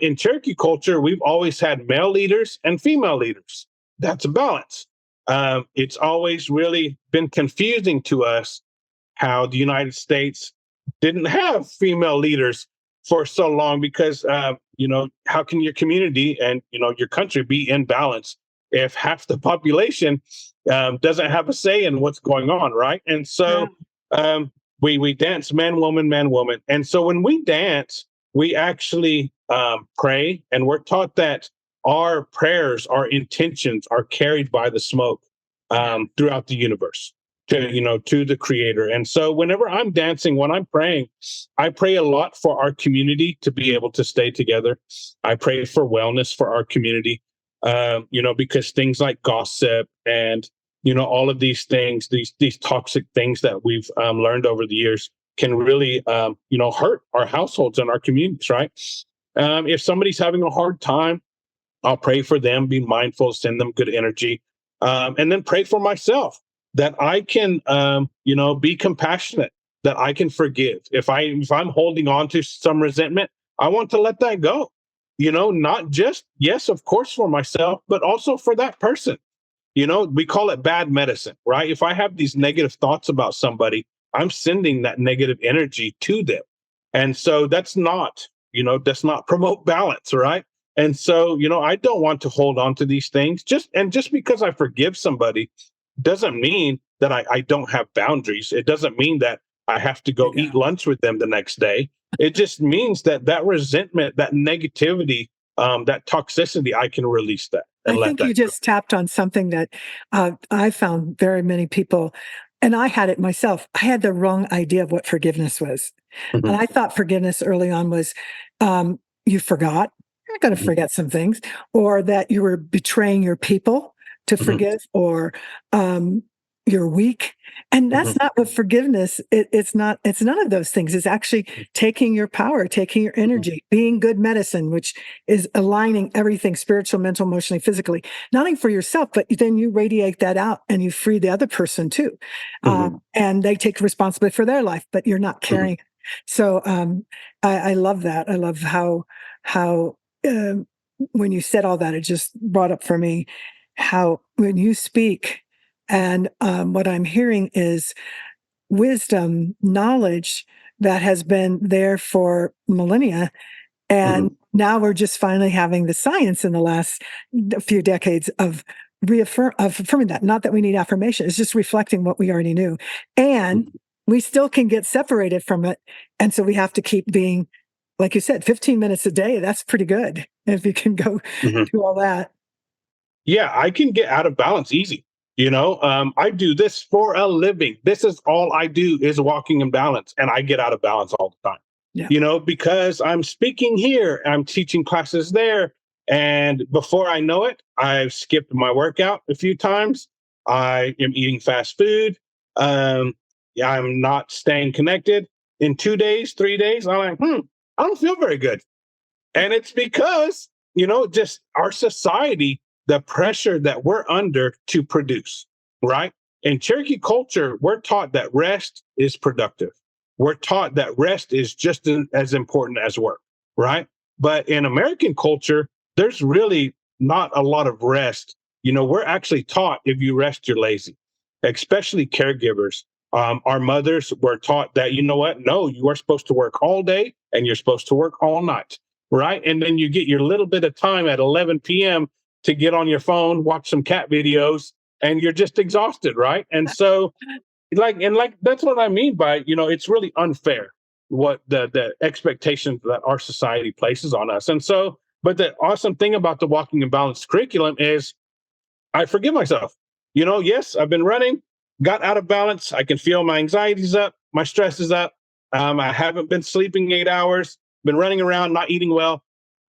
In Cherokee culture, we've always had male leaders and female leaders. That's a balance. It's always really been confusing to us how the United States didn't have female leaders for so long because how can your community and your country be in balance if half the population doesn't have a say in what's going on, right? And Yeah, so we dance man woman, and so when we dance, we actually pray, and we're taught that our prayers, our intentions are carried by the smoke throughout the universe to the creator. And so whenever I'm dancing, when I'm praying, I pray a lot for our community to be able to stay together. I pray for wellness for our community, because things like gossip and all of these things, these toxic things that we've learned over the years can really hurt our households and our communities, right? If somebody's having a hard time, I'll pray for them, be mindful, send them good energy, and then pray for myself that I can, be compassionate, that I can forgive. If I'm holding on to some resentment, I want to let that go. Not just, yes, of course, for myself, but also for that person. We call it bad medicine, right? If I have these negative thoughts about somebody, I'm sending that negative energy to them. And so that's not promote balance, right? And so, I don't want to hold on to these things. Just because I forgive somebody doesn't mean that I don't have boundaries. It doesn't mean that I have to there go you eat go. lunch with them the next day. It just means that resentment, that negativity, that toxicity, I can release that and I let think you that go. just tapped on something that I found very many people, and I had it myself. I had the wrong idea of what forgiveness was. And Mhm, I thought forgiveness early on was you forgot, you're going to mhm, forget some things, or that you were betraying your people to mhm, forgive, or um, you're weak. And mhm, that's not what forgiveness, it's not, it's none of those things. It's actually taking your power, taking your mhm, energy, being good medicine, which is aligning everything spiritual, mental, emotionally, physically, not only for yourself, but then you radiate that out and you free the other person too. mhm, And they take responsibility for their life, but you're not mhm, carrying. So I love that. I love how um, when you said all that, it just brought up for me how when you speak, and what I'm hearing is wisdom, knowledge that has been there for millennia, mhm, and now we're just finally having the science in the last few decades of affirming that. Not that we need affirmation, it's just reflecting what we already knew. And mhm, we still can get separated from it. And so we have to keep being, like you said, 15 minutes a day. That's pretty good if you can go mhm. do all that. Yeah, I can get out of balance easy. I do this for a living. This is all I do is walking in balance, and I get out of balance all the time. Yeah. Because I'm speaking here, I'm teaching classes there, and before I know it, I've skipped my workout a few times. I am eating fast food. Yeah, I'm not staying connected. In 2 days, 3 days, I'm like, I don't feel very good. And it's because, just our society, the pressure that we're under to produce, right? In Cherokee culture, we're taught that rest is productive. We're taught that rest is just as important as work, right? But in American culture, there's really not a lot of rest. We're actually taught if you rest, you're lazy, especially caregivers. Our mothers were taught that, you know what? No, you are supposed to work all day and you're supposed to work all night, right? And then you get your little bit of time at 11 p.m. to get on your phone, watch some cat videos, and you're just exhausted, right? And so, that's what I mean by, it's really unfair what the expectations that our society places on us. And so, but the awesome thing about the Walking in Balance curriculum is I forgive myself. Yes, I've been running, got out of balance. I can feel my anxiety's up, my stress is up. I haven't been sleeping 8 hours, been running around, not eating well.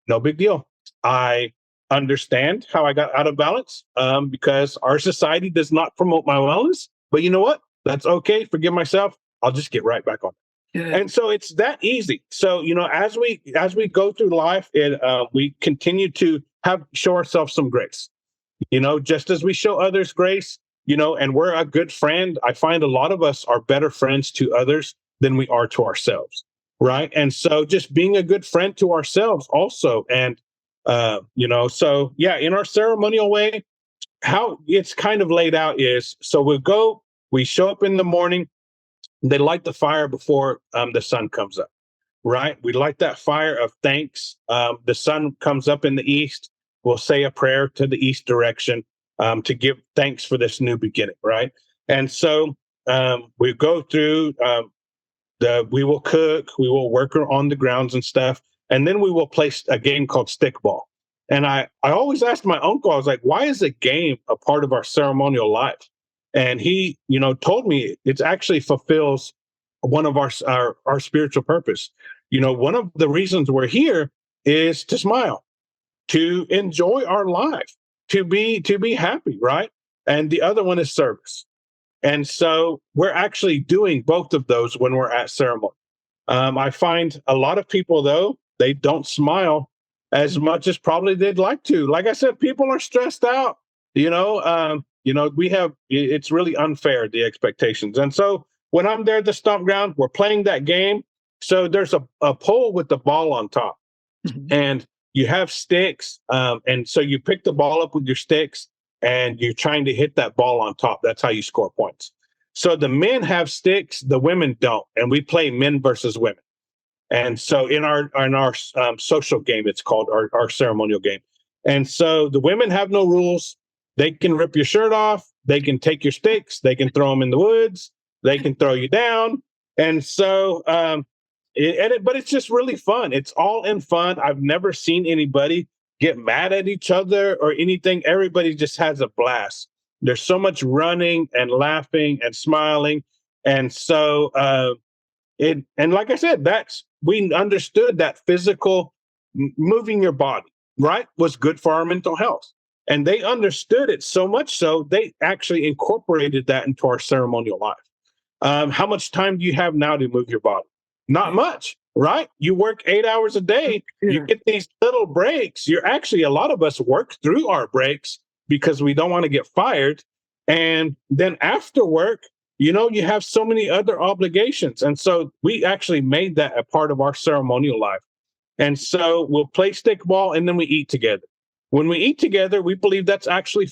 No big deal. I understand how I got out of balance because our society does not promote my wellness. But you know what? That's okay. Forgive myself. I'll just get right back on. Good. And so it's that easy. So as we go through life, we continue to show ourselves some grace. Just as we show others grace, and we're a good friend. I find a lot of us are better friends to others than we are to ourselves. Right. And so just being a good friend to ourselves also. And, so yeah, in our ceremonial way, how it's kind of laid out is, so we show up in the morning, they light the fire before the sun comes up. Right. We light that fire of thanks. The sun comes up in the east. We'll say a prayer to the east direction to give thanks for this new beginning. Right. And so we go through we will cook, we will work on the grounds and stuff. And then we will play a game called stickball. And I always asked my uncle, I was like, why is a game a part of our ceremonial life? And he, told me it actually fulfills one of our spiritual purpose. One of the reasons we're here is to smile, to enjoy our life, to be happy, right? And the other one is service. And so we're actually doing both of those when we're at ceremony. I find a lot of people, though, they don't smile as much as probably they'd like to. Like I said, people are stressed out. It's really unfair, the expectations. And so when I'm there at the stomp ground, we're playing that game. So there's a pole with the ball on top. And you have sticks. And so you pick the ball up with your sticks and you're trying to hit that ball on top. That's how you score points. So the men have sticks, the women don't. And we play men versus women. And so in our social game, it's called our ceremonial game. And so the women have no rules. They can rip your shirt off. They can take your sticks. They can throw them in the woods. They can throw you down. And so, but it's just really fun. It's all in fun. I've never seen anybody get mad at each other or anything. Everybody just has a blast. There's so much running and laughing and smiling. And so, and like I said, we understood that physical moving your body, right, was good for our mental health. And they understood it so much so they actually incorporated that into our ceremonial life. How much time do you have now to move your body? Not much, right? You work 8 hours a day. You get these little breaks. A lot of us work through our breaks because we don't want to get fired. And then after work, you have so many other obligations. And so we actually made that a part of our ceremonial life. And so we'll play stickball and then we eat together. When we eat together, we believe that's actually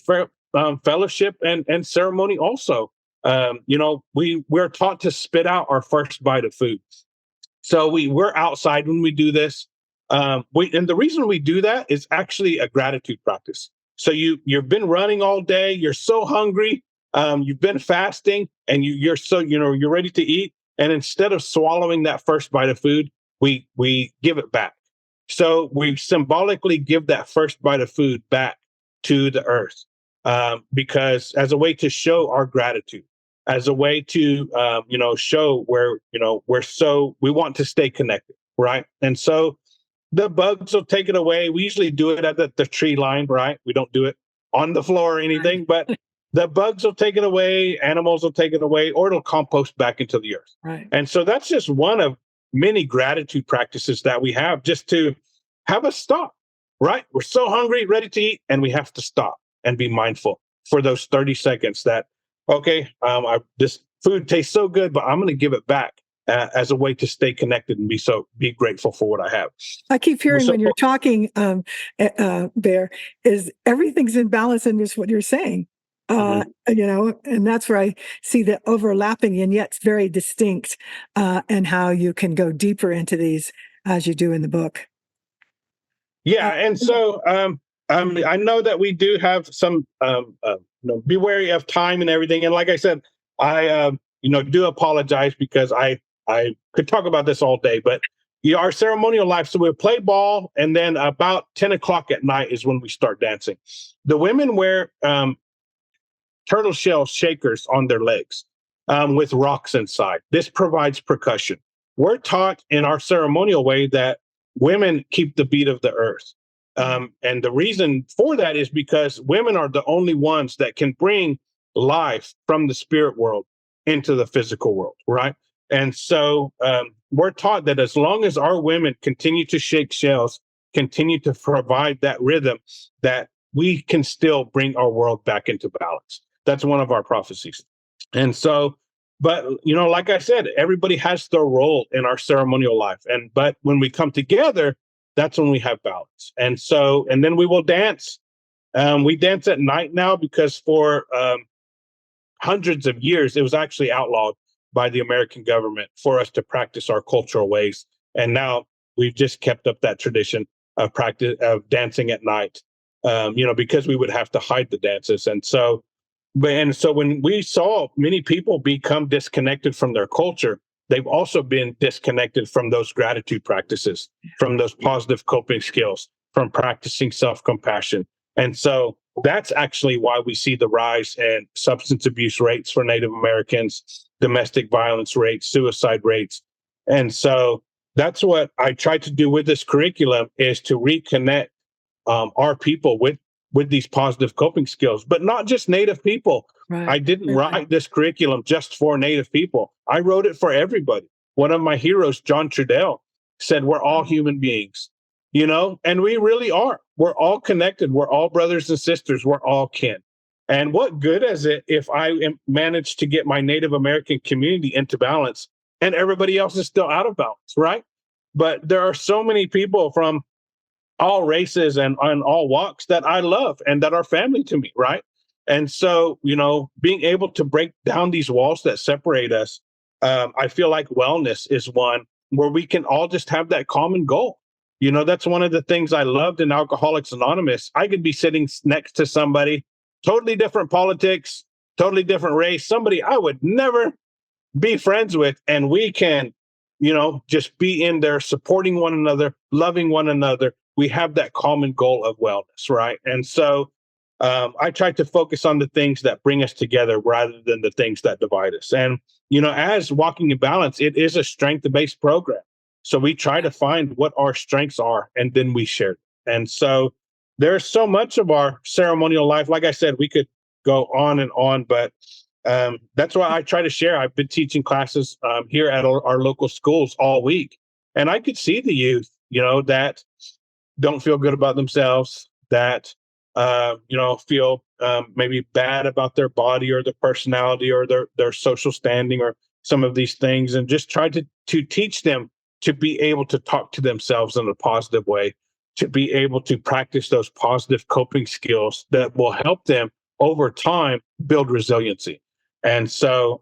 fellowship and ceremony also. We're taught to spit out our first bite of food. So we're outside when we do this. And the reason we do that is actually a gratitude practice. So you've been running all day. You're so hungry. You've been fasting and you're ready to eat. And instead of swallowing that first bite of food, we give it back. So we symbolically give that first bite of food back to the earth because as a way to show our gratitude, as a way to, show where, we want to stay connected, right? And so the bugs will take it away. We usually do it at the tree line, right? We don't do it on the floor or anything, but the bugs will take it away, animals will take it away, or it'll compost back into the earth. Right. And so that's just one of many gratitude practices that we have just to have us stop, right? We're so hungry, ready to eat, and we have to stop and be mindful for those 30 seconds that, okay, this food tastes so good, but I'm going to give it back as a way to stay connected and be grateful for what I have. I keep hearing So, when you're talking, Bear, is everything's in balance in just what you're saying. And that's where I see the overlapping and yet very distinct, and how you can go deeper into these as you do in the book. yeah, and so I know that we do have some, be wary of time and everything. And like I said, I do apologize because I could talk about this all day, but our ceremonial life. So we'll play ball, and then about 10 o'clock at night is when we start dancing. The women wear turtle shell shakers on their legs with rocks inside. This provides percussion. We're taught in our ceremonial way that women keep the beat of the earth. And the reason for that is because women are the only ones that can bring life from the spirit world into the physical world, right? And so we're taught that as long as our women continue to shake shells, continue to provide that rhythm, that we can still bring our world back into balance. That's one of our prophecies. And so, but like I said, everybody has their role in our ceremonial life. But when we come together, that's when we have balance. And so, and then we will dance. We dance at night now because for hundreds of years, it was actually outlawed by the American government for us to practice our cultural ways. And now we've just kept up that tradition of practice of dancing at night, because we would have to hide the dances. And so when we saw many people become disconnected from their culture, they've also been disconnected from those gratitude practices, from those positive coping skills, from practicing self-compassion. And so that's actually why we see the rise in substance abuse rates for Native Americans, domestic violence rates, suicide rates. And so that's what I try to do with this curriculum, is to reconnect our people with these positive coping skills, but not just Native people. Right. I didn't write this curriculum just for Native people. I wrote it for everybody. One of my heroes, John Trudell, said, we're all human beings, and we really are. We're all connected. We're all brothers and sisters. We're all kin. And what good is it if I manage to get my Native American community into balance and everybody else is still out of balance, right? But there are so many people from all races and all walks that I love and that are family to me, right? And so, being able to break down these walls that separate us, I feel like wellness is one where we can all just have that common goal. That's one of the things I loved in Alcoholics Anonymous. I could be sitting next to somebody, totally different politics, totally different race, somebody I would never be friends with, and we can, just be in there supporting one another, loving one another. We have that common goal of wellness, right? And so I try to focus on the things that bring us together rather than the things that divide us. And, as Walking in Balance, it is a strength-based program. So we try to find what our strengths are, and then we share them. And so there's so much of our ceremonial life. Like I said, we could go on and on, but that's why I try to share. I've been teaching classes here at our local schools all week, and I could see the youth, that don't feel good about themselves, that feel maybe bad about their body or their personality or their social standing or some of these things, and just try to teach them to be able to talk to themselves in a positive way, to be able to practice those positive coping skills that will help them over time build resiliency. And so,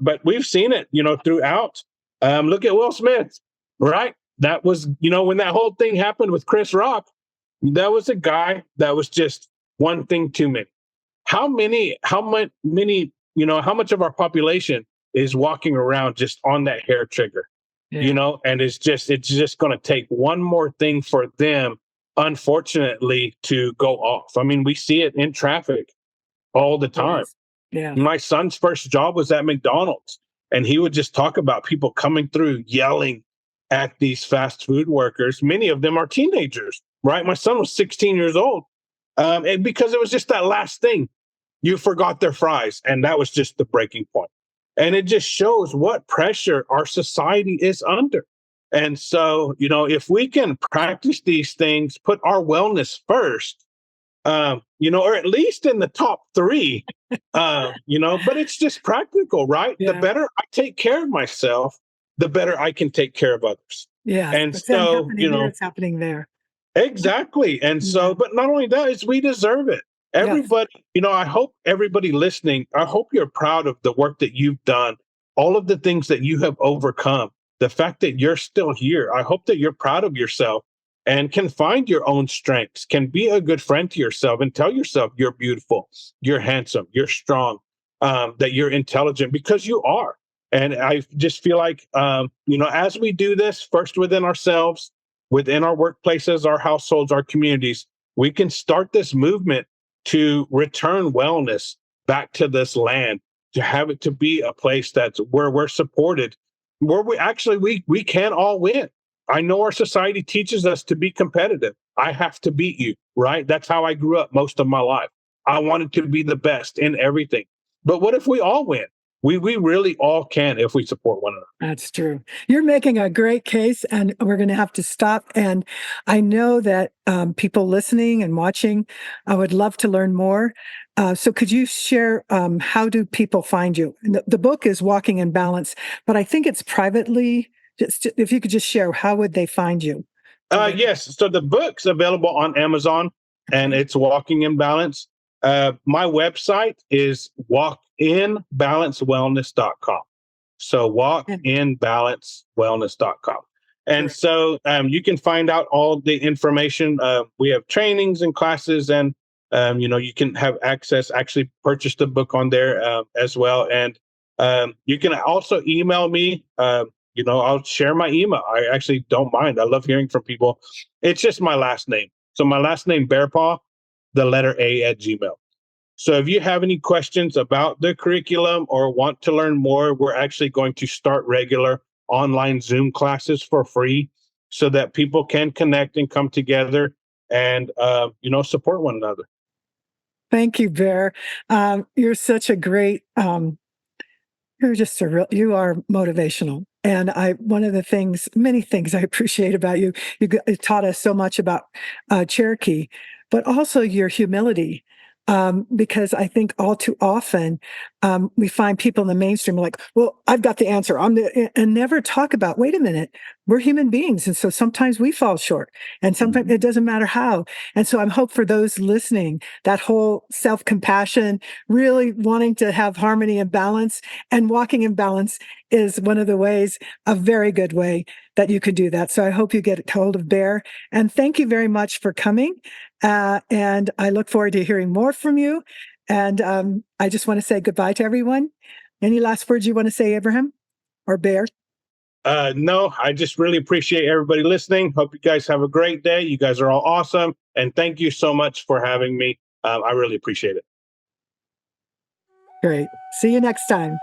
but we've seen it, throughout. Look at Will Smith, right? That was, when that whole thing happened with Chris Rock, that was a guy that was just one thing too many. How much of our population is walking around just on that hair trigger, and it's just going to take one more thing for them, unfortunately, to go off. I mean, we see it in traffic all the time. Yeah. My son's first job was at McDonald's, and he would just talk about people coming through yelling at these fast food workers. Many of them are teenagers, right? My son was 16 years old, and because it was just that last thing. You forgot their fries, and that was just the breaking point. And it just shows what pressure our society is under. And so, if we can practice these things, put our wellness first, or at least in the top three, but it's just practical, right? The Yeah. better I take care of myself, the better I can take care of others. Yes. And What's then so, happening here, it's happening there. exactly. And Yeah. so, but not only that, is we deserve it. Yes. Everybody, I hope everybody listening, I hope you're proud of the work that you've done, all of the things that you have overcome, the fact that you're still here. I hope that you're proud of yourself and can find your own strengths, can be a good friend to yourself and tell yourself you're beautiful, you're handsome, you're strong, that you're intelligent, because you are. And I just feel like, as we do this first within ourselves, within our workplaces, our households, our communities, we can start this movement to return wellness back to this land, to have it to be a place that's where we're supported, where we can all win. I know our society teaches us to be competitive. I have to beat you, right? That's how I grew up most of my life. I wanted to be the best in everything. But what if we all win? We really all can if we support one another. That's true. You're making a great case, and we're going to have to stop. And I know that people listening and watching would love to learn more. So, could you share how do people find you? The book is Walking in Balance, but I think it's privately. Just if you could just share, how would they find you? Yes. So the book's available on Amazon, and it's Walking in Balance. My website is walkinbalancewellness.com. So walkinbalancewellness.com. And so you can find out all the information. We have trainings and classes, and you can have access, actually purchase the book on there as well. And you can also email me. I'll share my email. I actually don't mind. I love hearing from people. It's just my last name. So my last name, Bearpaw, the letter A at Gmail. So if you have any questions about the curriculum or want to learn more, we're actually going to start regular online Zoom classes for free so that people can connect and come together and, support one another. Thank you, Bear. You're such a great you're just you are motivational. And one of the things, many things I appreciate about you, you taught us so much about Cherokee, but also your humility. Because I think all too often we find people in the mainstream like, well, I've got the answer. And never talk about, wait a minute, we're human beings. And so sometimes we fall short, and sometimes it doesn't matter how. And so I'm hope for those listening, that whole self-compassion, really wanting to have harmony and balance, and walking in balance is one of the ways, a very good way that you could do that. So I hope you get hold of Bear. And thank you very much for coming. And I look forward to hearing more from you. And I just want to say goodbye to everyone. Any last words you want to say, Abraham or Bear? No, I just really appreciate everybody listening. Hope you guys have a great day. You guys are all awesome. And thank you so much for having me. I really appreciate it. Great. See you next time.